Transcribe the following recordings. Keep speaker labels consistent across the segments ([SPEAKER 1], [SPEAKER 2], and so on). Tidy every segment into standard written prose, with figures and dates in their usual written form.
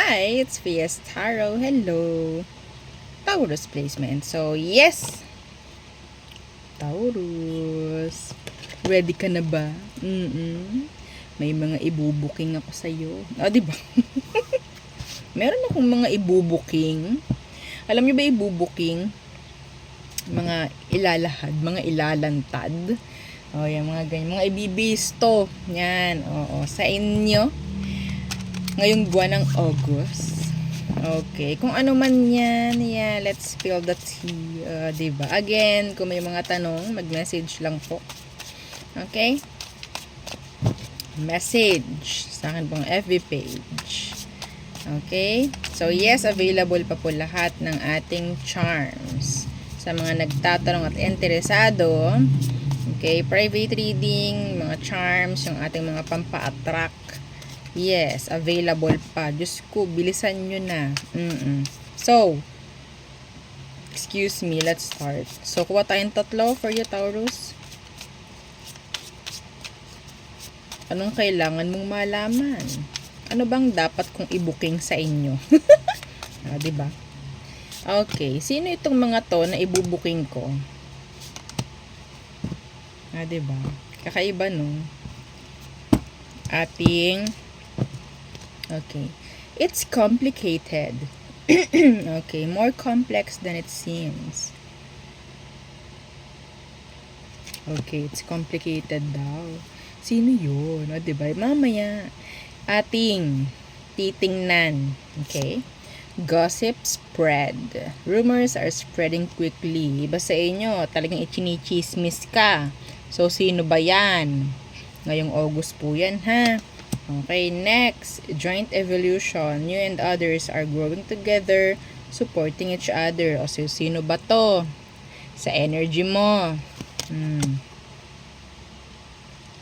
[SPEAKER 1] Hi, it's VS Taro. Hello. Taurus placement. So, yes. Taurus. Ready ka na ba? May mga ibubuking ako sa'yo. Diba? Meron akong mga ibubuking. Alam niyo ba ibubuking? Mga ilalahad, mga ilalantad. Yan, mga ganyan. Mga ibibisto. Yan, sa inyo. Ngayong buwan ng August. Okay, kung ano man yan, let's spill the tea. Diba? Again, kung may mga tanong, mag-message lang po. Okay? Message sa akin pong FB page. Okay? So, yes, available pa po lahat ng ating charms. Sa mga nagtatanong at interesado, okay, private reading, mga charms, yung ating mga pampa-attract. Yes, available pa. Diyos ko, bilisan nyo na. So, excuse me, let's start. So, kuha tayong tatlo for you, Taurus. Anong kailangan mong malaman? Ano bang dapat kong i-booking sa inyo? Diba? Okay, sino itong mga to na i-booking ko? Diba? Kakaiba, no? Ating okay. It's complicated. Okay, more complex than it seems. Okay, it's complicated daw. Sino yun? Diba? Mamaya, ating titingnan. Okay? Gossip spread. Rumors are spreading quickly. Iba sa inyo, talagang ichinichismis ka. So, sino ba yan? Ngayong August po yan, ha? Okay, next, joint evolution. You and others are growing together, supporting each other. O so, sino ba to? Sa energy mo.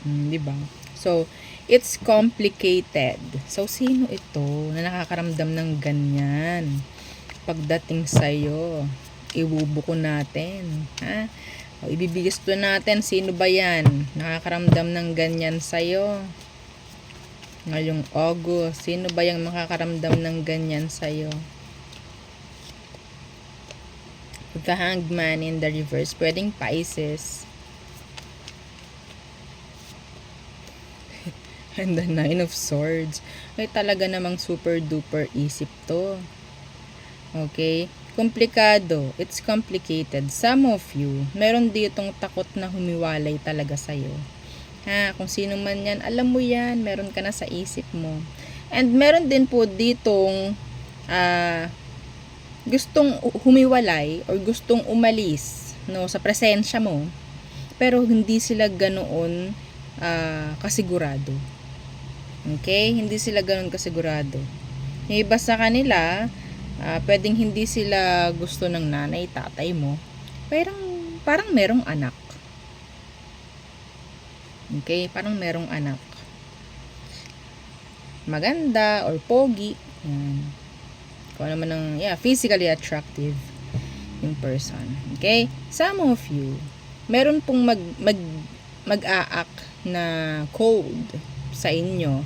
[SPEAKER 1] Diba? So, it's complicated. So, sino ito na nakakaramdam ng ganyan? Pagdating sa'yo, ibubuko natin. Ha? O, ibibigis to natin, sino ba yan? Nakakaramdam ng ganyan sa'yo? Ngayong August, sino ba yung makakaramdam ng ganyan sa'yo? The Hanged Man in the reverse, pwedeng Pisces. And the Nine of Swords. Ay, talaga namang super duper isip to. Okay? Komplikado. It's complicated. Some of you, meron ditong takot na humiwalay talaga sa'yo. Kung sino man yan, alam mo yan, meron ka na sa isip mo. And meron din po ditong gustong humiwalay or gustong umalis, no, sa presensya mo, pero hindi sila ganoon kasigurado. Okay? Hindi sila ganoon kasigurado. Yung iba sa kanila, pwedeng hindi sila gusto ng nanay, tatay mo, parang merong anak. Okay, parang merong anak. Maganda or pogi. Yan. Kung ano man ang, physically attractive in person. Okay? Some of you, meron pong mag-a-act na code sa inyo.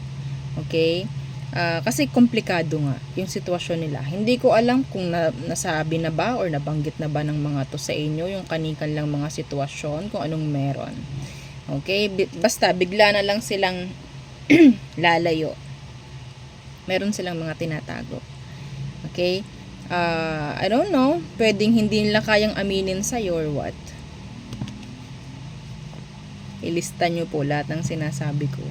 [SPEAKER 1] Okay? Kasi komplikado nga yung sitwasyon nila. Hindi ko alam kung nasabi na ba or nabanggit na ba ng mga to sa inyo yung kanikan lang mga sitwasyon, kung anong meron. Okay, basta bigla na lang silang lalayo. Meron silang mga tinatago. Okay? I don't know, pwedeng hindi nila kayang aminin sa'yo or what. Ilista nyo po lahat ng sinasabi ko.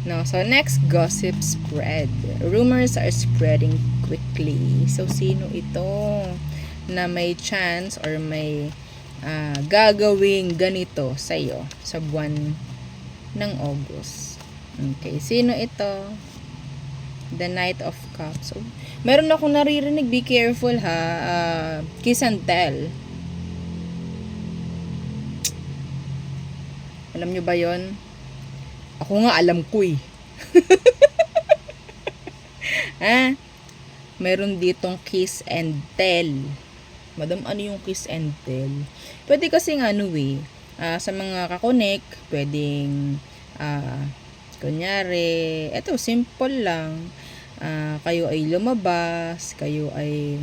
[SPEAKER 1] No, so next, gossip spread. Rumors are spreading quickly. So, sino ito na may chance or may gagawing ganito sa iyo sa buwan ng August? Okay, sino ito? The Knight of Cups. So, meron akong naririnig, be careful ha. Kiss and tell. Alam nyo ba yon? Ako nga alam ko eh. Meron ditong kiss and tell. Madam, ano yung kiss and tell? Pwede kasi sa mga kakonek, pwedeng kunyari, eto simple lang, kayo ay lumabas, kayo ay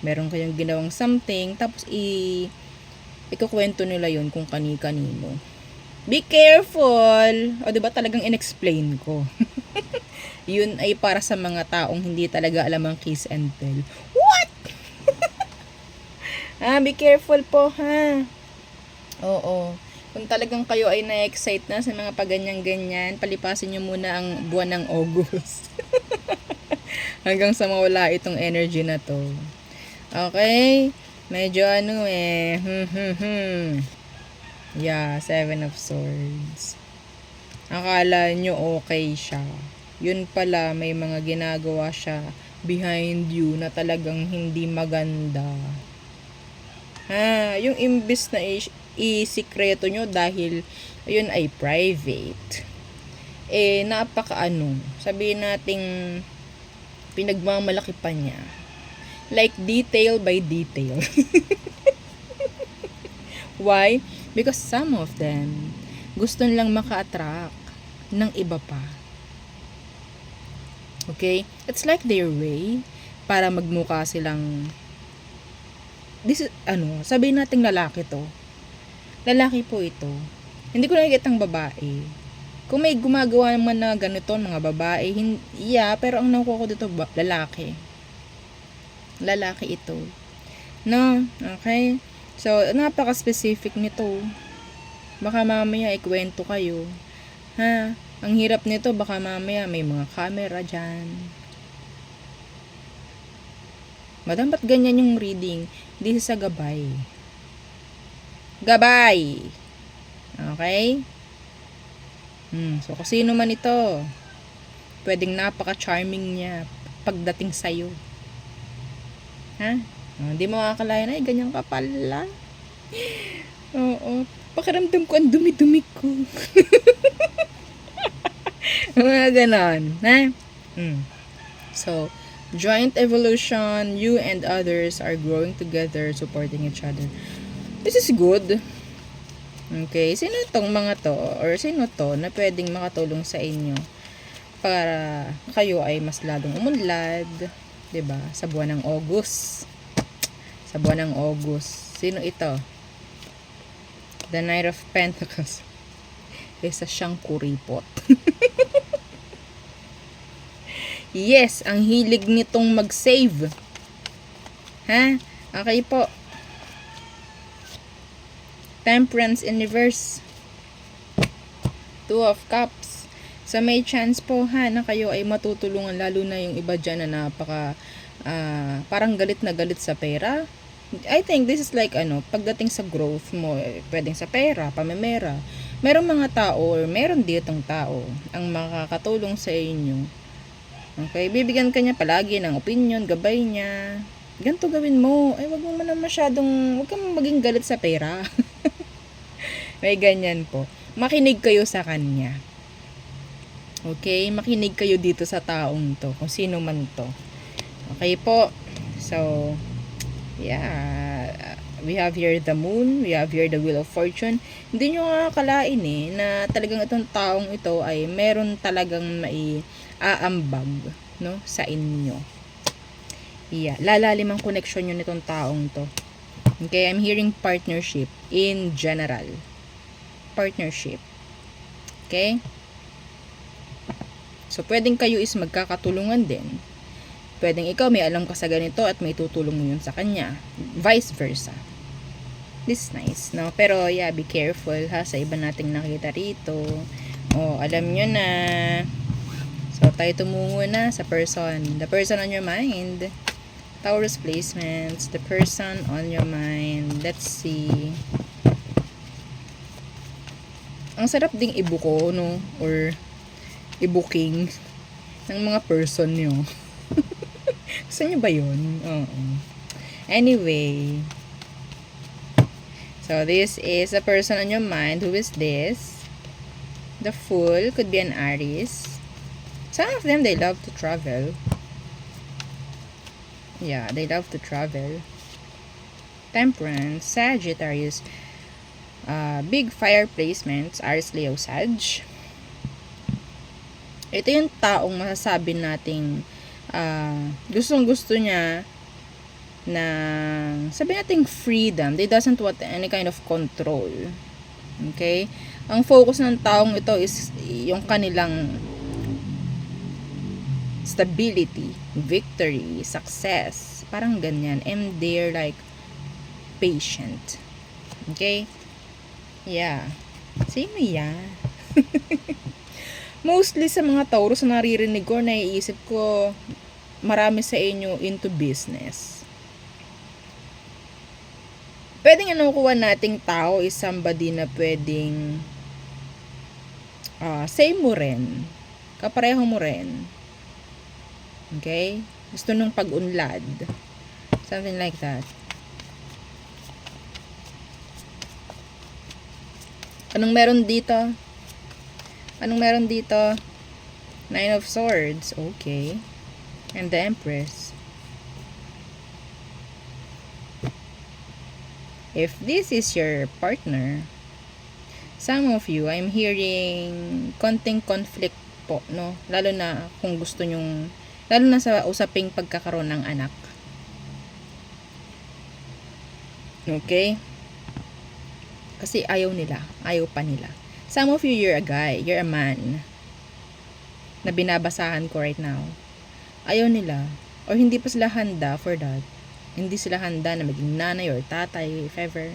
[SPEAKER 1] meron kayong ginawang something, tapos ikukwento nila yon kung kani-kanino. Be careful! O, diba talagang inexplain ko. Yun ay para sa mga taong hindi talaga alam ang kiss and tell. What? Be careful po, ha? Oo. Kung talagang kayo ay na-excite na sa mga paganyan-ganyan, palipasin nyo muna ang buwan ng August. Hanggang sa mawala itong energy na to. Okay? Medyo Yeah, 7 of Swords. Akala nyo okay siya. Yun pala, may mga ginagawa siya behind you na talagang hindi maganda. Yung imbis na i-sikreto nyo dahil yun ay private. Sabihin nating pinagmamalaki pa niya. Like detail by detail. Why? Because some of them gusto nilang maka-attract ng iba pa. Okay? It's like their way para magmukha silang sabihin nating lalaki to. Lalaki po ito. Hindi ko nakikitang babae. Kung may gumagawa naman na ganito, mga babae, pero ang nakuha ko dito, lalaki. Lalaki ito. No? Okay? So, napaka-specific nito. Baka mamaya ikwento kayo. Ang hirap nito, baka mamaya may mga camera dyan. Madam, ba't ganyan yung reading? Hindi sa gabay. Gabay! Okay? So, kung sino man ito, pwedeng napaka-charming niya pagdating sa'yo. Hindi mo makakalayan, ay, ganyan ka pala. Oo. Pakiramdam ko, ang dumi-dumi ko. Mga ganon. So, joint evolution, you and others are growing together, supporting each other. This is good. Okay, sino itong mga to, or sino to na pwedeng makatulong sa inyo para kayo ay mas lalong umunlad, 'di ba? Sa buwan ng August. Sa buwan ng August. Sino ito? The Knight of Pentacles. Isa siyang kuripot. Yes, ang hilig nitong mag-save. Okay po. Temperance in reverse. 2 of Cups. So, may chance po na kayo ay matutulungan, lalo na yung iba dyan na parang galit na galit sa pera. I think this is like pagdating sa growth mo, pwedeng sa pera, pamemera. Merong mga tao or meron ditong tao ang makakatulong sa inyo. Okay, bibigyan ka niya palagi ng opinion, gabay niya. Ganito gawin mo. Ay, wag kang maging galit sa pera. May ganyan po. Makinig kayo sa kanya. Okay? Makinig kayo dito sa taong to. Kung sino man to. Okay po? So, yeah. We have here the moon. We have here the wheel of fortune. Hindi nyo akalain na talagang itong taong ito ay meron talagang maiaambag sa inyo. Yeah. Lalalim ang connection nyo nitong taong to. Okay? I'm hearing partnership in general. Partnership. Okay? So, pwedeng kayo is magkakatulungan din. Pwedeng ikaw may alam ka sa ganito at may tutulong mo yun sa kanya. Vice versa. This is nice, no? Pero, yeah, be careful, sa iba nating nakita rito. Alam nyo na. So, tayo tumungo na sa person. The person on your mind. Taurus placements. The person on your mind. Let's see. Ang sarap ding ibuko, no? Or i-booking ng mga person nyo. Gusto nyo ba yun? Anyway. So, this is a person on your mind. Who is this? The Fool. Could be an Aries. Some of them, they love to travel. Yeah, they love to travel. Temperance. Sagittarius. Big fire placements. Aries, Leo, Sag. Ito yung taong masasabi nating gustong gusto niya na sabi nating freedom. They doesn't want any kind of control. Okay? Ang focus ng taong ito is yung kanilang stability, victory, success. Parang ganyan. And they're like patient. Okay? Yeah. Sino yan? Mostly sa mga Taurus na naririnig ko, naiisip ko, marami sa inyo into business. Pwedeng nakukuha nating tao is somebody na pwedeng same mo rin. Kapareho mo rin. Okay? Gusto nung pag-unlad. Something like that. Anong meron dito? Anong meron dito? Nine of Swords. Okay. And the Empress. If this is your partner, some of you, I'm hearing konting conflict po, no? Lalo na kung gusto nyong, lalo na sa usaping pagkakaroon ng anak. Okay? Kasi ayaw nila. Ayaw pa nila. Some of you, you're a guy. You're a man. Na binabasahan ko right now. Ayaw nila. Or hindi pa sila handa for that. Hindi sila handa na maging nanay or tatay, if ever.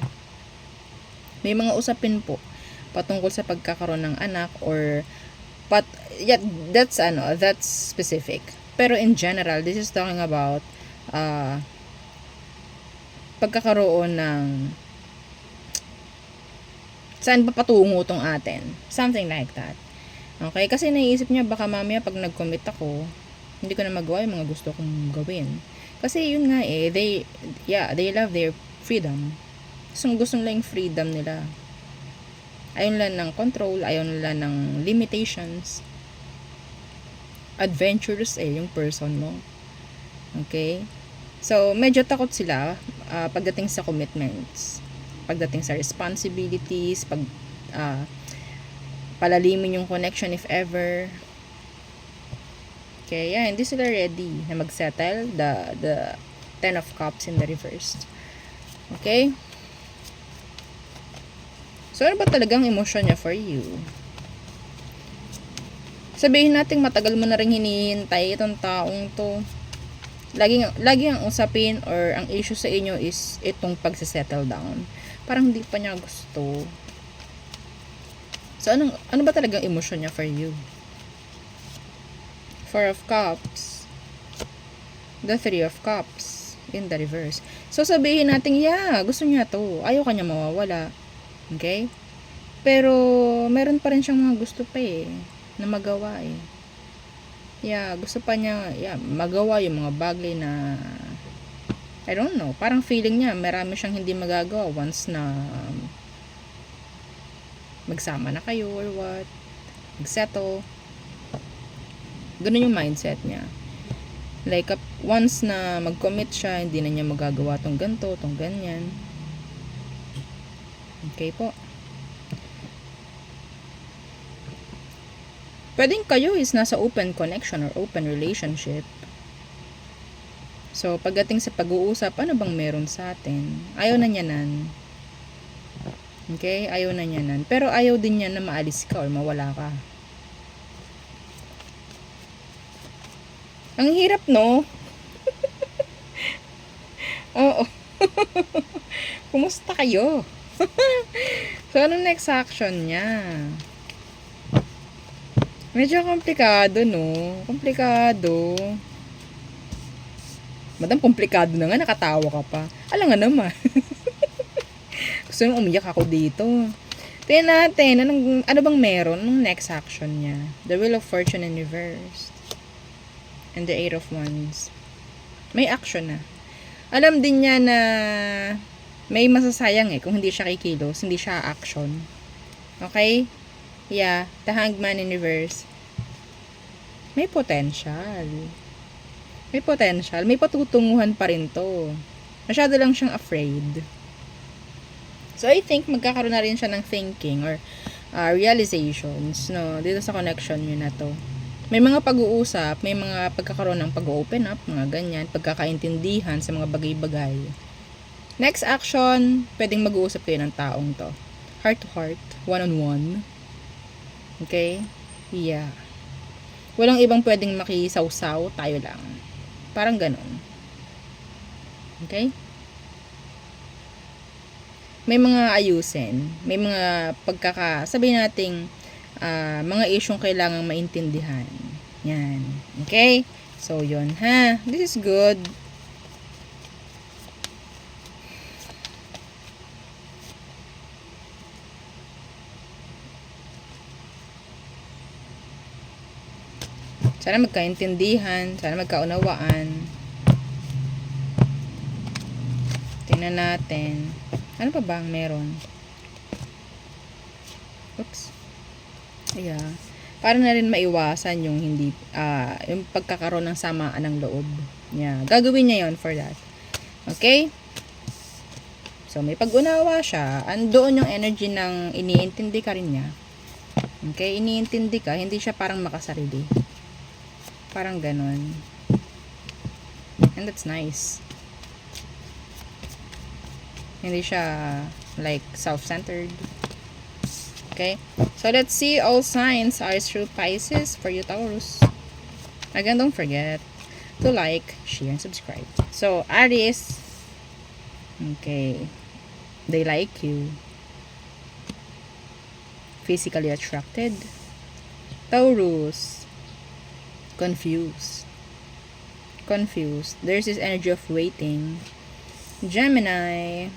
[SPEAKER 1] May mga usapin po patungkol sa pagkakaroon ng anak or yeah, that's specific. Pero in general, this is talking about pagkakaroon ng saan ba patungo tong atin? Something like that. Okay? Kasi naiisip niya baka mamaya pag nag-commit ako, hindi ko na magawa yung mga gusto kong gawin. Kasi yun nga they love their freedom. Gusto nila yung freedom nila. Ayaw nila ng control, ayaw nila ng limitations. Adventurous yung person mo. Okay? So, medyo takot sila pagdating sa commitments. Pagdating sa responsibilities, palalimin yung connection if ever. Okay, yeah, hindi sila ready na mag-settle the Ten of Cups in the reverse. Okay? So, ano ba talagang emosyon niya for you? Sabihin natin matagal mo na rin hinihintay itong taong to. Lagi ang usapin or ang issue sa inyo is itong pagsisettle down. Parang hindi pa niya gusto. So, ano ba talagang emosyon niya for you? Four of Cups. The Three of Cups. In the reverse. So, sabihin natin, yeah, gusto niya to. Ayaw kanya mawawala. Okay? Pero, meron pa rin siyang mga gusto pa na magawa Yeah, gusto pa niya, magawa yung mga bagay na, I don't know, parang feeling niya, marami siyang hindi magagawa once na magsama na kayo or what. Mag-settle. Ganun yung mindset niya. Like, once na mag-commit siya, hindi na niya magagawa tong ganito, tong ganyan. Okay po. Pwedeng kayo is nasa open connection or open relationship. So, pagdating sa pag-uusap, ano bang meron sa atin? Ayaw na niya nan. Okay? Ayaw na niya nan. Pero ayaw din niya na maalis ka or mawala ka. Ang hirap, no? Oo. Kumusta kayo? So, anong next action niya? Medyo komplikado, no? Komplikado. Madam, komplikado na nga. Nakatawa ka pa. Alam nga naman. Gusto nung umiyak ako dito. Tingnan natin. Ano bang meron? Anong next action niya? The Wheel of Fortune in reverse. And the Eight of Wands. May action na. Alam din niya na may masasayang kung hindi siya kikilos, hindi siya action. Okay? Yeah, the Hangman in reverse. May potential. May potential. May patutunguhan pa rin to. Masyado lang siyang afraid. So, I think magkakaroon na rin siya ng thinking or realizations, no, dito sa connection nyo na to. May mga pag-uusap, may mga pagkakaroon ng pag-open up, mga ganyan, pagkakaintindihan sa mga bagay-bagay. Next action, pwedeng mag-uusap kayo ng taong to. Heart to heart, one-on-one. Okay? Yeah. Walang ibang pwedeng makisawsaw, tayo lang. Parang ganon. Okay? May mga ayusin, may mga sabihin nating mga isyong kailangang maintindihan. Yan. Okay? So, yun ha. This is good. Sana magkaintindihan, sana magkaunawaan. Tingnan natin. Ano pa ba ang meron? Oops. Yeah. Para na rin maiwasan yung hindi, yung pagkakaroon ng samaan ng loob. Yeah. Gagawin niya yon for that. Okay? So, may pag-unawa siya. Andoon yung energy ng iniintindi ka rin niya. Okay? Iniintindi ka, hindi siya parang makasarili. Parang ganon. And that's nice. Hindi siya like self-centered. Okay? So, let's see all signs are through Pisces for you, Taurus. Again, don't forget to like, share, and subscribe. So, Aries. Okay. They like you. Physically attracted. Taurus. Confused. There's this energy of waiting. Gemini.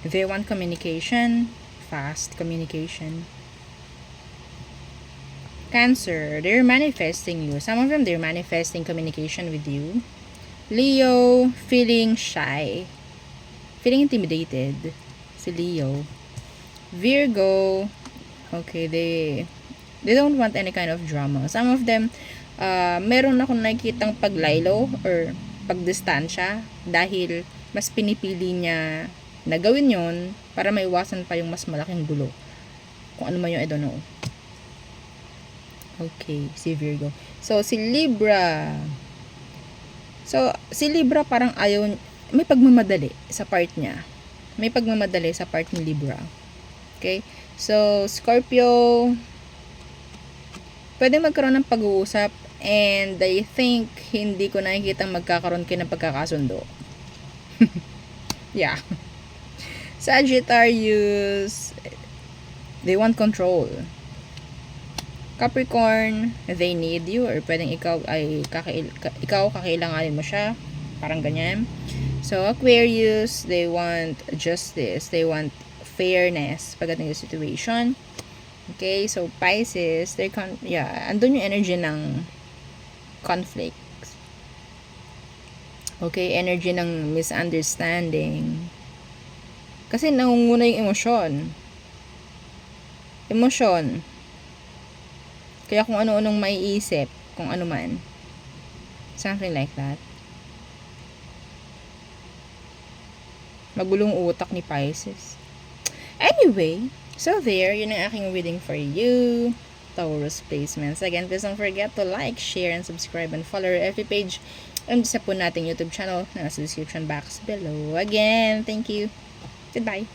[SPEAKER 1] They want communication. Fast communication. Cancer. They're manifesting you. Some of them, they're manifesting communication with you. Leo. Feeling shy. Feeling intimidated. Si Leo. Virgo. Okay, they don't want any kind of drama. Some of them, meron akong nakikitang paglaylo or pagdistansya dahil mas pinipili niya na gawin yon para maiwasan pa yung mas malaking gulo. Kung ano man yung I don't know. Okay, si Virgo. So, si Libra. So, si Libra parang ayaw, may pagmamadali sa part niya. May pagmamadali sa part ni Libra. Okay? So, Scorpio, pwede magkaroon ng pag-uusap and I think hindi ko nakikita magkakaroon kayo ng pagkakasundo. Yeah. Sagittarius, they want control. Capricorn, they need you or pwedeng ikaw kakailanganin mo siya. Parang ganyan. So, Aquarius, they want justice. They want fairness pagdating sa situation. Okay, so Pisces, andun yung energy ng conflict. Okay, energy ng misunderstanding. Kasi nangunguna yung emosyon. Kaya kung ano-anong maiisip, kung ano man. Something like that. Magulong utak ni Pisces. Anyway, so there, yun ang aking reading for you. Taurus placements. Again, please don't forget to like, share, and subscribe and follow our FB page and sa po nating YouTube channel na nasa description box below. Again, thank you. Goodbye.